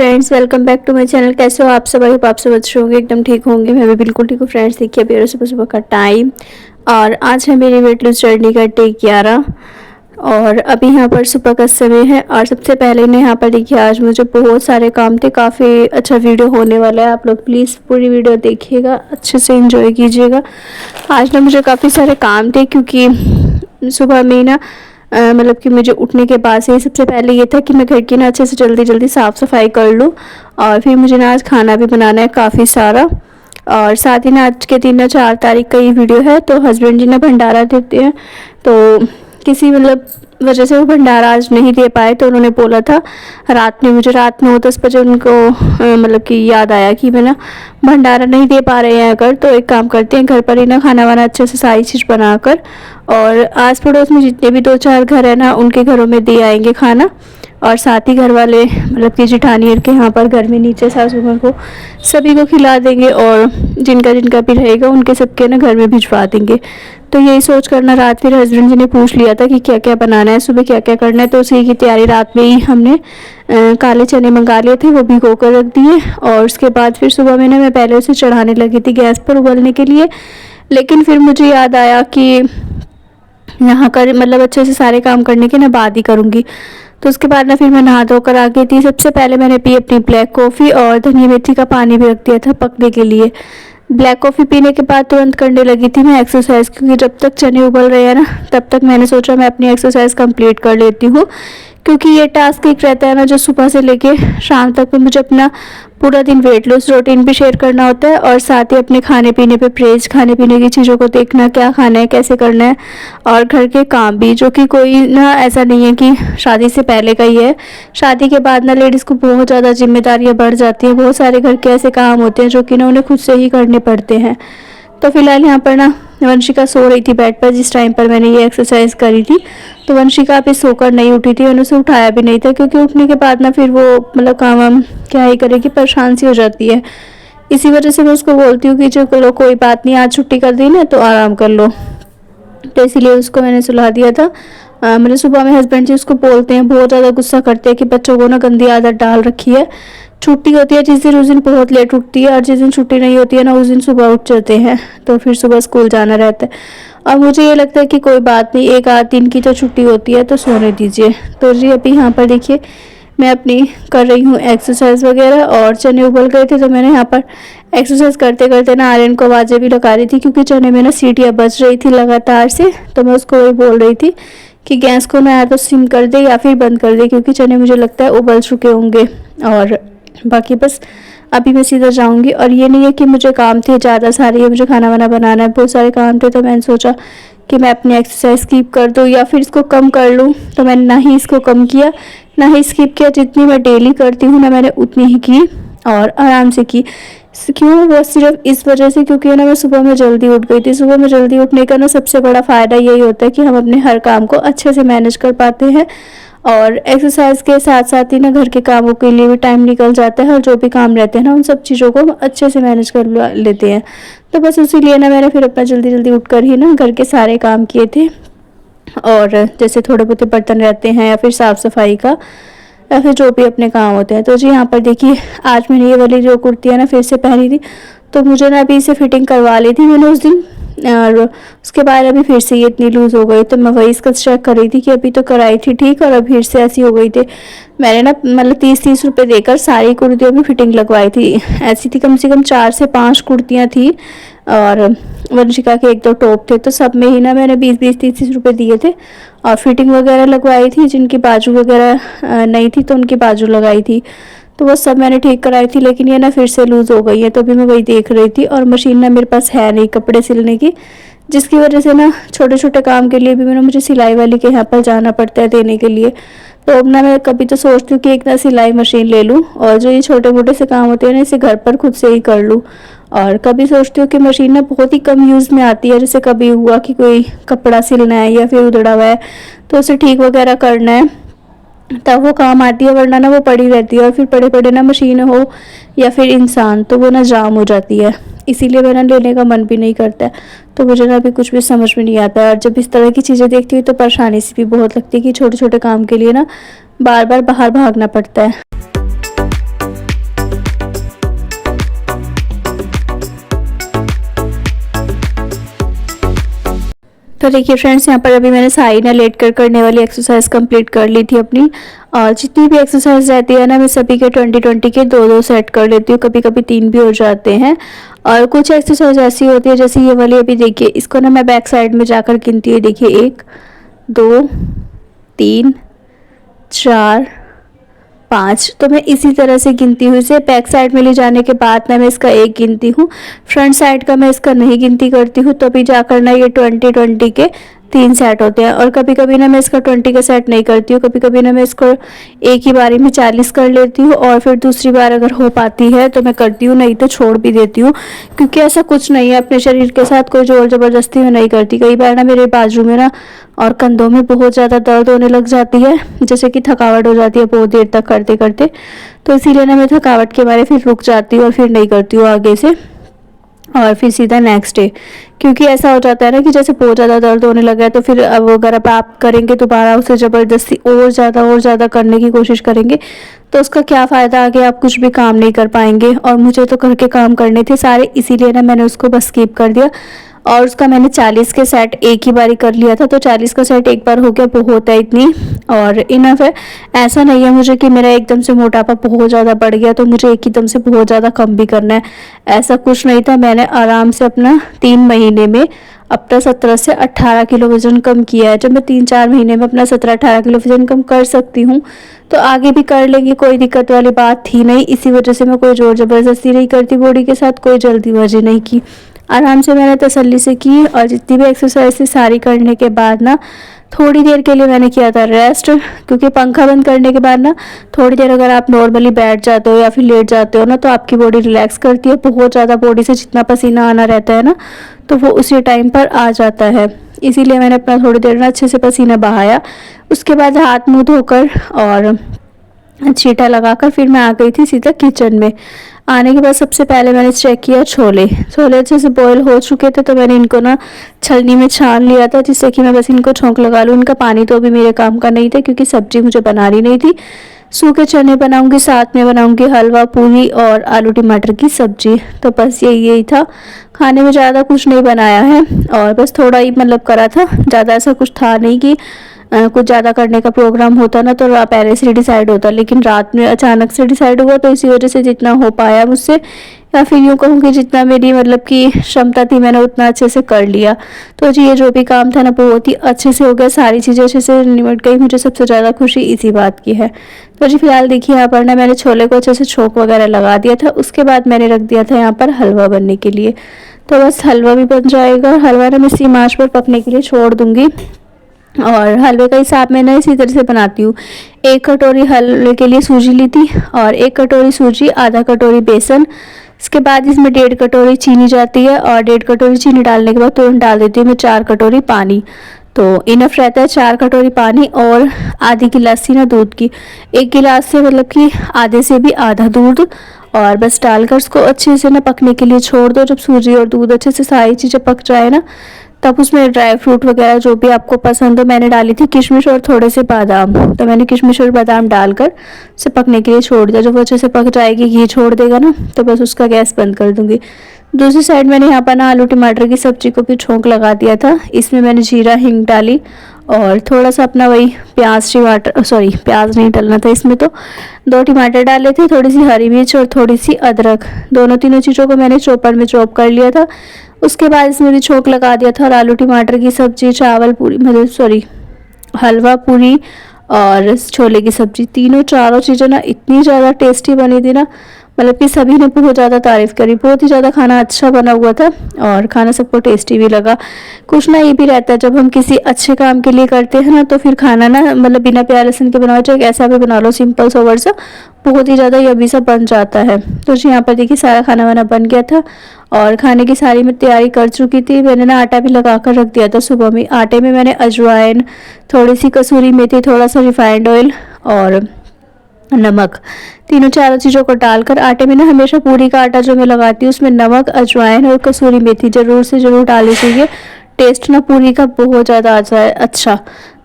Friends, welcome back to my channel. कैसे हो आप सब? आई होप आप सब अच्छे होंगे, एकदम ठीक होंगे। मैं भी बिल्कुल ठीक हूँ फ्रेंड्स। देखिए अभी सुबह सुबह का टाइम और आज है मेरी वेट लूज जर्नी का डे 11 और अभी यहाँ पर सुबह का समय है। और सबसे पहले ने यहाँ पर देखिए आज मुझे बहुत सारे काम थे, काफ़ी अच्छा वीडियो होने वाला है। आप लोग प्लीज़ पूरी वीडियो देखिएगा, अच्छे से एंजॉय कीजिएगा। आज ना मुझे काफ़ी सारे काम थे क्योंकि सुबह में ना मतलब कि मुझे उठने के बाद से सबसे पहले ये था कि मैं घर की ना अच्छे से जल्दी जल्दी साफ़ सफाई कर लूँ। और फिर मुझे ना आज खाना भी बनाना है काफ़ी सारा। और साथ ही ना आज के दिन ना 4 तारीख का ये वीडियो है, तो हस्बैंड जी ना भंडारा देते हैं, तो किसी मतलब वजह से वो भंडारा आज नहीं दे पाए। तो उन्होंने बोला था रात में, मुझे रात 9-10 बजे उनको मतलब कि याद आया कि मैं ना भंडारा नहीं दे पा रहे हैं अगर, तो एक काम करते हैं घर पर ही ना खाना वाना अच्छे से सारी चीज़ बनाकर और आस पड़ोस में जितने भी 2-4 घर है ना उनके घरों में दे आएंगे खाना। और साथ ही घर वाले मतलब कि जिठानियर के यहाँ पर घर में नीचे सासू माँ को सभी को खिला देंगे और जिनका जिनका भी रहेगा उनके सबके ना घर में भिजवा देंगे। तो यही सोच कर ना रात फिर हस्बैंड जी ने पूछ लिया था कि क्या क्या बनाना है, सुबह क्या क्या करना है। तो उसी की तैयारी रात में ही हमने काले चने मंगा लिए थे, वो भिगो कर रख दिए। और उसके बाद फिर सुबह में ना मैं पहले उसे चढ़ाने लगी थी गैस पर उबलने के लिए, लेकिन फिर मुझे याद आया कि यहाँ कर मतलब अच्छे से सारे काम करने के ना बाद ही करूँगी। तो उसके बाद ना फिर मैं नहा धोकर आ गई थी। सबसे पहले मैंने पी अपनी ब्लैक कॉफ़ी और धनिया मेथी का पानी भी रख दिया था पकने के लिए। ब्लैक कॉफ़ी पीने के बाद तुरंत करने लगी थी मैं एक्सरसाइज, क्योंकि जब तक चने उबल रहे हैं ना तब तक मैंने सोचा मैं अपनी एक्सरसाइज कंप्लीट कर लेती हूँ, क्योंकि ये टास्क एक रहता है ना जो सुबह से लेके शाम तक में मुझे अपना पूरा दिन वेट लॉस रूटीन भी शेयर करना होता है और साथ ही अपने खाने पीने पे प्रेज, खाने पीने की चीज़ों को देखना, क्या खाना है कैसे करना है, और घर के काम भी, जो कि कोई ना ऐसा नहीं है कि शादी से पहले का ही है। शादी के बाद ना लेडीज़ को बहुत ज़्यादा जिम्मेदारियाँ बढ़ जाती हैं, बहुत सारे घर के ऐसे काम होते हैं जो कि ना उन्हें खुद से ही करने पड़ते हैं। तो फिलहाल यहाँ पर ना वंशिका सो रही थी बेड पर जिस टाइम पर मैंने ये एक्सरसाइज करी थी। तो वंशिका अभी सोकर नहीं उठी थी, मैंने उसे उठाया भी नहीं था, क्योंकि उठने के बाद ना फिर वो मतलब काम वाम क्या ही करेगी, परेशान सी हो जाती है। इसी वजह से मैं उसको बोलती हूँ कि चलो कोई बात नहीं, आज छुट्टी कर दी ना तो आराम कर लो। तो इसीलिए उसको मैंने सुला दिया था। मेरे सुबह में हस्बैंड जी उसको बोलते हैं, बहुत ज़्यादा गुस्सा करते हैं कि बच्चों को ना गंदी आदत डाल रखी है। छुट्टी होती है जिस दिन उस दिन बहुत लेट उठती है, और जिस दिन छुट्टी नहीं होती है ना उस दिन सुबह उठ जाते हैं, तो फिर सुबह स्कूल जाना रहता है। और मुझे ये लगता है कि कोई बात नहीं, 1-8 दिन की तो छुट्टी होती है तो सोने दीजिए। तो जी अभी यहाँ पर देखिए मैं अपनी कर रही हूँ एक्सरसाइज वगैरह, और चने उबल गए थे तो मैंने यहाँ पर एक्सरसाइज करते करते ना आर्यन को आवाज़ें भी लगा रही थी, क्योंकि चने में ना सीटियाँ बज रही थी लगातार से। तो मैं उसको वही बोल रही थी कि गैस को ना या तो सिम कर दे या फिर बंद कर दे, क्योंकि चने मुझे लगता है उबल चुके होंगे। और बाकी बस अभी मैं सीधा जाऊंगी। और ये नहीं है कि मुझे काम थे ज़्यादा सारे, मुझे खाना वाना बनाना है, बहुत सारे काम थे, तो मैंने सोचा कि मैं अपनी एक्सरसाइज स्किप कर दूँ या फिर इसको कम कर लूँ। तो मैंने ना ही इसको कम किया ना ही स्किप किया, जितनी मैं डेली करती हूँ ना मैंने उतनी ही की और आराम से की। क्यों? वो सिर्फ इस वजह से क्योंकि ना मैं सुबह में जल्दी उठ गई थी। सुबह में जल्दी उठने का ना सबसे बड़ा फ़ायदा यही होता है कि हम अपने हर काम को अच्छे से मैनेज कर पाते हैं, और एक्सरसाइज के साथ साथ ही ना घर के कामों के लिए भी टाइम निकल जाता है, और जो भी काम रहते हैं ना उन सब चीज़ों को हम अच्छे से मैनेज कर लेते हैं। तो बस इसीलिए ना मैंने फिर अपना जल्दी जल्दी उठ कर ही ना घर के सारे काम किए थे, और जैसे थोड़े बहुत बर्तन रहते हैं या फिर साफ़ सफाई का या फिर जो भी अपने काम होते हैं। तो जी यहाँ पर देखिए आज मैंने ये वाली जो कुर्ती है ना फिर से पहनी थी, तो मुझे ना अभी इसे फिटिंग करवा ली थी मैंने उस दिन, और उसके बाद अभी फिर से ये इतनी लूज़ हो गई। तो मैं वही इसका चेक कर रही थी कि अभी तो कराई थी ठीक, और अब फिर से ऐसी हो गई थी। मैंने ना मतलब 30-30 रुपये देकर सारी कुर्तियों में फिटिंग लगवाई थी। ऐसी थी कम से कम 4 से 5 कुर्तियाँ थी, और वंशिका के 1-2 टॉप थे, तो सब में ही ना मैंने 20-20, 30-30 रुपये दिए थे और फिटिंग वगैरह लगवाई थी। जिनकी बाजू वगैरह नहीं थी तो उनकी बाजू लगाई थी, तो वो सब मैंने ठीक कराई थी। लेकिन ये ना फिर से लूज़ हो गई है, तो अभी मैं वही देख रही थी। और मशीन ना मेरे पास है नहीं कपड़े सिलने की, जिसकी वजह से ना छोटे छोटे काम के लिए भी मैंने मुझे सिलाई वाली के यहाँ पर जाना पड़ता है देने के लिए। तो अब ना मैं कभी तो सोचती हूँ कि एक ना सिलाई मशीन ले लूँ, और जो ये छोटे मोटे से काम होते हैं ना इसे घर पर खुद से ही कर लूँ। और कभी सोचती हूँ कि मशीन ना बहुत ही कम यूज़ में आती है, जैसे कभी हुआ कि कोई कपड़ा सिलना है या फिर उधड़ा हुआ है तो उसे ठीक वगैरह करना है, तब वो काम आती है, वरना ना वो पड़ी रहती है। और फिर पड़े पड़े ना मशीन हो या फिर इंसान, तो वो ना जाम हो जाती है। इसीलिए मेरा लेने का मन भी नहीं करता है। तो मुझे ना अभी कुछ भी समझ में नहीं आता है, और जब इस तरह की चीज़ें देखती हूँ तो परेशानी सी भी बहुत लगती है कि छोटे छोटे काम के लिए ना बार बार बाहर भागना पड़ता है। देखिए फ्रेंड्स, यहाँ पर अभी मैंने साई ना लेट कर करने वाली एक्सरसाइज कंप्लीट कर ली थी अपनी। और जितनी भी एक्सरसाइज रहती है ना, मैं सभी के 20-20 के 2-2 सेट कर लेती हूँ, कभी कभी 3 भी हो जाते हैं। और कुछ एक्सरसाइज ऐसी होती है जैसे ये वाली, अभी देखिए इसको ना मैं बैक साइड में जाकर गिनती हूँ। देखिए 1 2 3 4 5, तो मैं इसी तरह से गिनती हूँ। इसे बैक साइड में ले जाने के बाद ना मैं इसका 1 गिनती हूँ, फ्रंट साइड का मैं इसका नहीं गिनती करती हूँ। तो अभी जाकर ना ये 20-20 के 3 सेट होते हैं। और कभी कभी ना मैं इसका 20 का सेट नहीं करती हूँ, कभी कभी ना मैं इसको एक ही बारी में 40 कर लेती हूँ, और फिर दूसरी बार अगर हो पाती है तो मैं करती हूँ, नहीं तो छोड़ भी देती हूँ। क्योंकि ऐसा कुछ नहीं है, अपने शरीर के साथ कोई जोर ज़बरदस्ती मैं नहीं करती। कई बार ना मेरे बाजू में ना और कंधों में बहुत ज़्यादा दर्द होने लग जाती है, जैसे कि थकावट हो जाती है बहुत देर तक करते करते। तो इसीलिए ना मैं थकावट के मारे फिर रुक जाती हूँ और फिर नहीं करती हूँ आगे से, और फिर सीधा नेक्स्ट डे। क्योंकि ऐसा हो जाता है ना कि जैसे बहुत ज़्यादा दर्द होने लगा है, तो फिर अब अगर अब आप करेंगे दोबारा उसे ज़बरदस्ती और ज़्यादा करने की कोशिश करेंगे, तो उसका क्या फ़ायदा, आगे आप कुछ भी काम नहीं कर पाएंगे। और मुझे तो घर के काम करने थे सारे, इसीलिए ना मैंने उसको बस स्किप कर दिया। और उसका मैंने 40 के सेट एक ही बारी कर लिया था, तो 40 का सेट एक बार हो गया, बहुत है इतनी और इनफ है। ऐसा नहीं है मुझे कि मेरा एकदम से मोटापा बहुत ज़्यादा बढ़ गया तो मुझे एक एकदम से बहुत ज़्यादा कम भी करना है, ऐसा कुछ नहीं था। मैंने आराम से अपना 3 महीने में अपना 17 से 18 किलो वज़न कम किया है। जब मैं 3-4 महीने में अपना 17-18 किलो वज़न कम कर सकती हूँ, तो आगे भी कर लेंगी, कोई दिक्कत वाली बात थी नहीं। इसी वजह से मैं कोई ज़ोर ज़बरदस्ती नहीं करती बॉडी के साथ, कोई जल्दीबाजी नहीं की, आराम से मैंने तसल्ली से की। और जितनी भी एक्सरसाइज थी सारी करने के बाद ना थोड़ी देर के लिए मैंने किया था रेस्ट, क्योंकि पंखा बंद करने के बाद ना थोड़ी देर अगर आप नॉर्मली बैठ जाते हो या फिर लेट जाते हो ना, तो आपकी बॉडी रिलैक्स करती है। बहुत ज़्यादा बॉडी से जितना पसीना आना रहता है ना, तो वो उसी टाइम पर आ जाता है। इसीलिए मैंने अपना थोड़ी देर ना अच्छे से पसीना बहाया। उसके बाद हाथ मुँह धोकर और छींटा लगाकर फिर मैं आ गई थी सीधा किचन में। आने के बाद सबसे पहले मैंने चेक किया छोले अच्छे से बॉईल हो चुके थे, तो मैंने इनको ना छलनी में छान लिया था, जिससे कि मैं बस इनको छोंक लगा लूँ। इनका पानी तो अभी मेरे काम का नहीं था, क्योंकि सब्जी मुझे बनानी नहीं थी। सूखे चने बनाऊंगी, साथ में बनाऊंगी हलवा पूरी और आलू टमाटर की सब्जी। तो बस यही था, खाने में ज़्यादा कुछ नहीं बनाया है, और बस थोड़ा ही मतलब करा था, ज़्यादा ऐसा कुछ था नहीं कि कुछ ज़्यादा करने का प्रोग्राम होता ना तो पहले से डिसाइड होता, लेकिन रात में अचानक से डिसाइड हुआ, तो इसी वजह से जितना हो पाया मुझसे, या फिर यूँ कहूँ कि जितना मेरी मतलब कि क्षमता थी, मैंने उतना अच्छे से कर लिया। तो जी ये जो भी काम था ना बहुत ही अच्छे से हो गया, सारी चीज़ें अच्छे से निपट गई। मुझे सबसे ज़्यादा खुशी इसी बात की है। तो जी फिलहाल देखिए यहाँ पर ना मैंने छोले को अच्छे से छोंक वगैरह लगा दिया था। उसके बाद मैंने रख दिया था यहाँ पर हलवा बनने के लिए। तो बस हलवा भी बन जाएगा। हलवा ना मैं इसी आंच पर पकने के लिए छोड़ दूँगी। और हलवे का हिसाब मैं ना इसी तरह से बनाती हूँ। 1 कटोरी हलवे के लिए सूजी ली थी, और 1 कटोरी सूजी, आधा कटोरी बेसन। इसके बाद इसमें 1.5 कटोरी चीनी जाती है, और 1.5 कटोरी चीनी डालने के बाद तुरंत डाल देती हूँ मैं 4 कटोरी पानी। तो इनफ रहता है 4 कटोरी पानी, और आधी गिलासी ना दूध की, 1 गिलास से मतलब कि आधे से भी आधा दूध। और बस डालकर उसको अच्छे से ना पकने के लिए छोड़ दो। जब सूजी और दूध अच्छे से सारी चीज़ें पक जाए ना, तब उसमें ड्राई फ्रूट वगैरह जो भी आपको पसंद हो, मैंने डाली थी किशमिश और थोड़े से बादाम। तो मैंने किशमिश और बादाम डालकर उसे पकने के लिए छोड़ दिया। जब वो अच्छे से पक जाएगी, घी छोड़ देगा ना, तो बस उसका गैस बंद कर दूंगी। दूसरी साइड मैंने यहाँ पर ना आलू टमाटर की सब्जी को भी छोंक लगा दिया था। इसमें मैंने जीरा हिंग डाली, और थोड़ा सा अपना वही प्याज नहीं डालना था इसमें, तो 2 टमाटर डाले थे, थोड़ी सी हरी मिर्च और थोड़ी सी अदरक, तीनों चीज़ों को मैंने चॉपर में चॉप कर लिया था। उसके बाद इसमें भी छोंक लगा दिया था, और आलू टमाटर की सब्जी, चावल पूरी हलवा पूरी और छोले की सब्जी, चारों चीज़ें ना इतनी ज़्यादा टेस्टी बनी थी ना, मतलब कि सभी ने बहुत ज़्यादा तारीफ़ करी। बहुत ही ज़्यादा खाना अच्छा बना हुआ था, और खाना सबको टेस्टी भी लगा। कुछ ना ये भी रहता है, जब हम किसी अच्छे काम के लिए करते हैं ना, तो फिर खाना ना मतलब बिना प्याज लहसुन के बनाओ, चाहे ऐसा भी बना लो सिंपल सोवर सा, बहुत ही ज़्यादा यम्मी सा बन जाता है। तो जी यहाँ पर देखिए सारा खाना वाना बन गया था, और खाने की सारी मैं तैयारी कर चुकी थी। मैंने ना आटा भी लगा कर रख दिया था सुबह में। आटे में मैंने अजवाइन, थोड़ी सी कसूरी मेथी, थोड़ा सा रिफाइंड ऑयल और नमक, चारों चीज़ों को डालकर, आटे में ना हमेशा पूरी का आटा जो मैं लगाती हूँ उसमें नमक, अजवाइन और कसूरी मेथी ज़रूर से ज़रूर डालनी चाहिए। टेस्ट ना पूरी का बहुत ज़्यादा आ जाए अच्छा।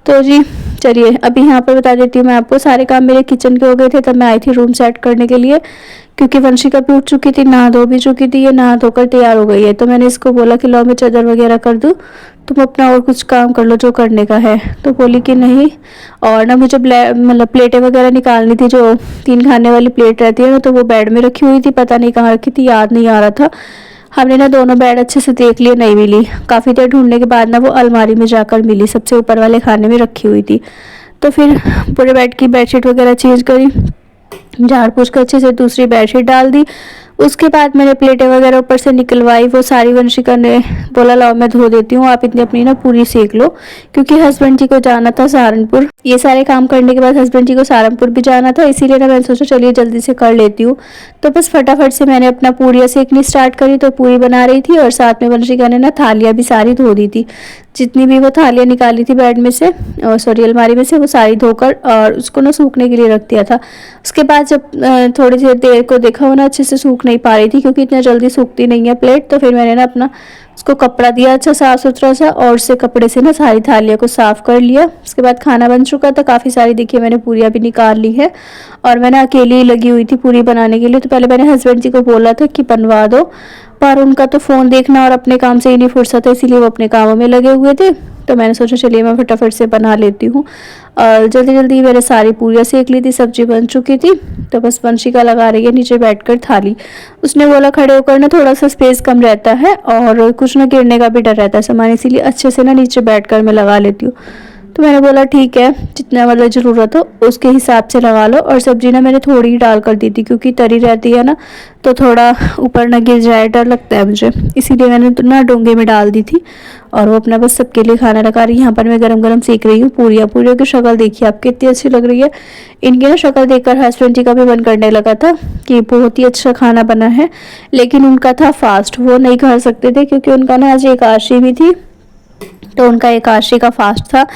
तो जी चलिए अभी यहाँ पर बता देती हूँ मैं आपको, सारे काम मेरे किचन के हो गए थे, तब मैं आई थी रूम सेट करने के लिए, क्योंकि वंशिका भी उठ चुकी थी, नहा धो भी चुकी थी, ये नहा धोकर तैयार हो गई है। तो मैंने इसको बोला कि लो मैं चादर वगैरह कर दूँ, तुम अपना और कुछ काम कर लो जो करने का है। तो बोली कि नहीं। और ना मुझे मतलब प्लेटें वगैरह निकालनी थी, जो 3 खाने वाली प्लेट रहती है ना, तो वो बेड में रखी हुई थी, पता नहीं कहाँ रखी थी, याद नहीं आ रहा था। हमने ना दोनों बेड अच्छे से देख लिए, नहीं मिली। काफ़ी देर ढूंढने के बाद ना वो अलमारी में जाकर मिली, सबसे ऊपर वाले खाने में रखी हुई थी। तो फिर पूरे बेड की बेडशीट वगैरह चेंज करी, झाड़ पोंछ कर अच्छे से दूसरी बेडशीट डाल दी। उसके बाद मैंने प्लेटें वगैरह ऊपर से निकलवाई, वो सारी वंशिका ने बोला लाओ मैं धो देती हूँ, आप इतनी अपनी ना पूरी सेक लो, क्योंकि हस्बैंड जी को जाना था सहारनपुर। ये सारे काम करने के बाद हस्बैंड जी को सहारनपुर भी जाना था, इसीलिए ना मैंने सोचा चलिए जल्दी से कर लेती हूँ। तो बस फटाफट से मैंने अपना पूरियाँ सेकनी स्टार्ट करी। तो पूरी बना रही थी और साथ में वंशिका ने ना थालियाँ भी सारी धो दी थी, जितनी भी वो थालियाँ निकाली थी बेड में से, सॉरी अलमारी में से, वो सारी धोकर और उसको ना सूखने के लिए रख दिया था। उसके बाद जब थोड़ी सी देर को देखा वो ना अच्छे से सूख नहीं पा रही थी, क्योंकि इतना जल्दी सूखती नहीं है प्लेट। तो फिर मैंने ना अपना उसको कपड़ा दिया अच्छा साफ सुथरा सा, और उससे कपड़े से ना सारी थालियाँ को साफ कर लिया। उसके बाद खाना बन चुका था, काफ़ी सारी देखिए मैंने पूरियाँ भी निकाल ली है, और मैंने अकेली ही लगी हुई थी पूरी बनाने के लिए। तो पहले मैंने हस्बैंड जी को बोला था कि बनवा दो, पर उनका तो फ़ोन देखना और अपने काम से ही नहीं फुर्सत है, इसीलिए वो अपने कामों में लगे हुए थे। तो मैंने सोचा चलिए मैं फटाफट से बना लेती हूँ, और जल्दी जल्दी मैंने सारी पूरियाँ सेक ली थी, सब्जी बन चुकी थी। तो बस वंशिका लगा रही है नीचे बैठकर थाली। उसने बोला खड़े होकर ना थोड़ा सा स्पेस कम रहता है और कुछ ना गिरने का भी डर रहता है सामान, इसीलिए अच्छे से ना नीचे बैठकर मैं लगा लेती हूँ। तो मैंने बोला ठीक है, जितना मतलब ज़रूरत हो उसके हिसाब से लगा लो। और सब्जी ना मैंने थोड़ी ही डाल कर दी थी, क्योंकि तरी रहती है ना, तो थोड़ा ऊपर ना गिर जाए, डर लगता है मुझे, इसीलिए मैंने तो ना डोंगे में डाल दी थी। और वो अपना बस सबके लिए खाना लगा रही है। यहाँ पर मैं गरम गरम सेक रही हूँ पूरियाँ। पूरियों की शक्ल देखिए आप कितनी अच्छी लग रही है। इनकी ना शक्ल देखकर हस्बैंड जी का भी मन करने लगा था कि बहुत ही अच्छा खाना बना है, लेकिन उनका था फास्ट, वो नहीं खा सकते थे, क्योंकि उनका ना आज एकादशी भी थी। तो उनका एकादशी का फास्ट था,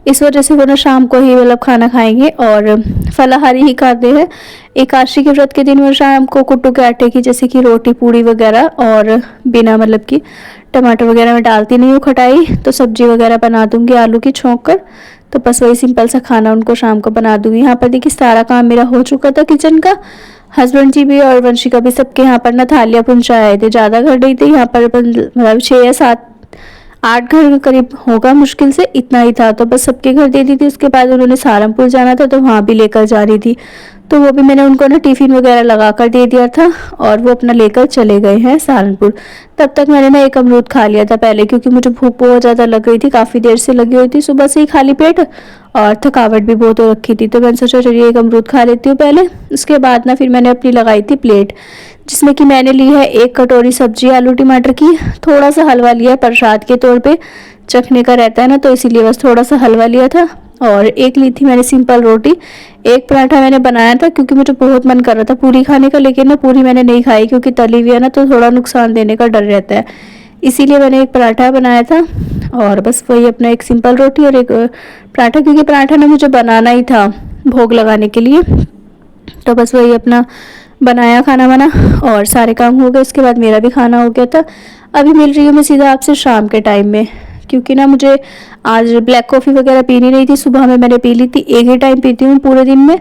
इस वजह से वो ना शाम को ही मतलब खाना खाएंगे और फलाहारी ही खाते हैं। एकादशी के व्रत के दिन वो शाम को कुट्टू के आटे की जैसे कि रोटी पूड़ी वगैरह, और बिना मतलब कि टमाटर वगैरह में डालती नहीं हूँ खटाई, तो सब्जी वगैरह बना दूंगी आलू की छोंक कर। तो बस वही सिंपल सा खाना उनको शाम को बना दूंगी। यहाँ पर देखिए सारा काम मेरा हो चुका था किचन का। हस्बैंड जी भी और वंशिका भी सबके यहाँ पर ना थालियाँ पहुँचाए थे, ज़्यादा घर नहीं थे यहाँ पर, मतलब 6 या 7 8 घर के करीब होगा, मुश्किल से इतना ही था। तो बस सबके घर दे दी थी। उसके बाद उन्होंने सहारनपुर जाना था, तो वहाँ भी लेकर जा रही थी, तो वो भी मैंने उनको ना टिफ़िन वगैरह लगा कर दे दिया था, और वो अपना लेकर चले गए हैं सहारनपुर। तब तक मैंने ना एक अमरूद खा लिया था पहले, क्योंकि मुझे भूख बहुत ज़्यादा लग रही थी, काफ़ी देर से लगी हुई थी, सुबह से ही खाली पेट, और थकावट भी बहुत हो रखी थी। तो मैंने सोचा चलिए एक अमरूद खा लेती हूँ पहले। उसके बाद ना फिर मैंने अपनी लगाई थी प्लेट, जिसमें कि मैंने ली है 1 कटोरी सब्जी आलू टमाटर की, थोड़ा सा हलवा लिया है प्रसाद के तौर पे, चखने का रहता है ना, तो इसीलिए बस थोड़ा सा हलवा लिया था। और एक ली थी मैंने सिंपल रोटी, एक पराठा मैंने बनाया था, क्योंकि मुझे बहुत मन कर रहा था पूरी खाने का, लेकिन ना पूरी मैंने नहीं खाई, क्योंकि तली हुई है ना, तो थोड़ा नुकसान देने का डर रहता है, इसीलिए मैंने एक पराठा बनाया था। और बस वही अपना एक सिंपल रोटी और एक पराठा, क्योंकि पराठा ना मुझे बनाना ही था भोग लगाने के लिए। तो बस वही अपना बनाया, खाना बना और सारे काम हो गए। उसके बाद मेरा भी खाना हो गया था। अभी मिल रही हूँ मैं सीधा आपसे शाम के टाइम में, क्योंकि ना मुझे आज ब्लैक कॉफ़ी वगैरह पीनी नहीं थी। सुबह में मैंने पी ली थी, एक ही टाइम पीती हूँ पूरे दिन में,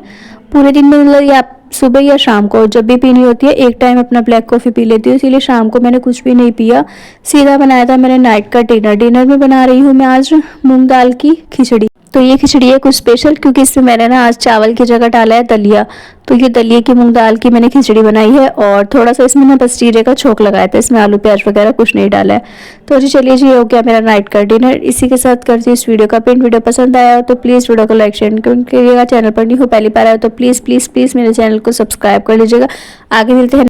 मतलब या सुबह या शाम को जब भी पीनी होती है, एक टाइम अपना ब्लैक कॉफ़ी पी लेती हूँ, इसीलिए शाम को मैंने कुछ भी नहीं पिया, सीधा बनाया था मैंने नाइट का डिनर। डिनर में बना रही हूँ मैं आज मूंग दाल की खिचड़ी। तो ये खिचड़ी है कुछ स्पेशल, क्योंकि इसमें मैंने ना आज चावल की जगह डाला है दलिया। तो ये दलिए की मूंग दाल की मैंने खिचड़ी बनाई है, और थोड़ा सा इसमें ना बस जीरे का छोंक लगाया था, इसमें आलू प्याज वगैरह कुछ नहीं डाला है। तो जी चलिए जी, हो गया मेरा नाइट का डिनर। इसी के साथ करती हूँ इस वीडियो का पिन। वीडियो पसंद आया हो तो प्लीज़ वीडियो को लाइक शेयर करिएगा। चैनल पर नहीं हो पहली बार आया हो तो प्लीज़ प्लीज़ प्लीज़ मेरे चैनल को सब्सक्राइब कर लीजिएगा। आगे मिलते हैं